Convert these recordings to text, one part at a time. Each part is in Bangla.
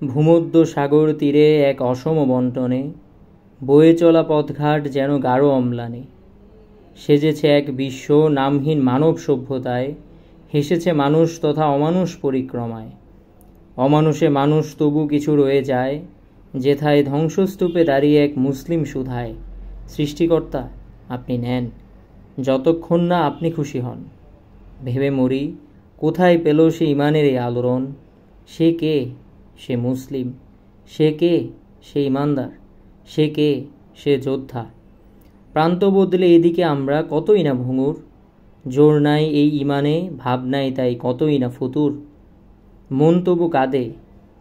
ভূমধ্য সাগর তীরে এক অসম বন্টনে বয়ে চলা পথঘাট যেন গাঢ় অম্লানে। সেজেছে এক বিশ্ব নামহীন মানব সভ্যতায়, হেসেছে মানুষ তথা অমানুষ পরিক্রমায়। অমানুষে মানুষ তবু কিছু রয়ে যায়, যেথায় ধ্বংসস্তূপে দাঁড়িয়ে এক মুসলিম সুধায়। সৃষ্টিকর্তা আপনি নেন, যতক্ষণ না আপনি খুশি হন। ভেবে মরি কোথায় পেল সে ইমানের এই আলোড়ন। সে কে? সে মুসলিম। সে কে? সে ইমানদার। সে কে? সে যোদ্ধা। প্রান্ত বদলে এদিকে আমরা কতই না ভঙ্গুর। জোর নাই এই ইমানে, ভাব নাই তাই কতই না ফতুর। মন তবু কাঁদে,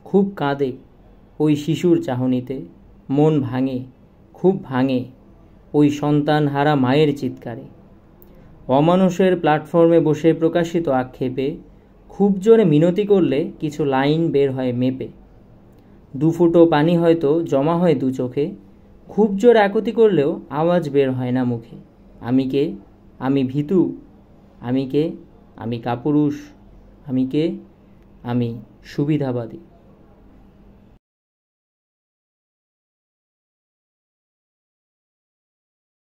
খুব কাঁদে ওই শিশুর চাহনিতে। মন ভাঙে, খুব ভাঙে ওই সন্তান হারা মায়ের চিৎকারে। অমানুষের প্ল্যাটফর্মে বসে প্রকাশিত আক্ষেপে খুব জোরে মিনতি করলে কিছু লাইন বের হয় মেপে। দুফুটো পানি হয়তো জমা হয় দু চোখে, খুব জোরে আকুতি করলেও আওয়াজ বের হয় না মুখে। আমি কে? আমি ভীতু। আমি কে? আমি কাপুরুষ। আমি কে? আমি সুবিধাবাদী।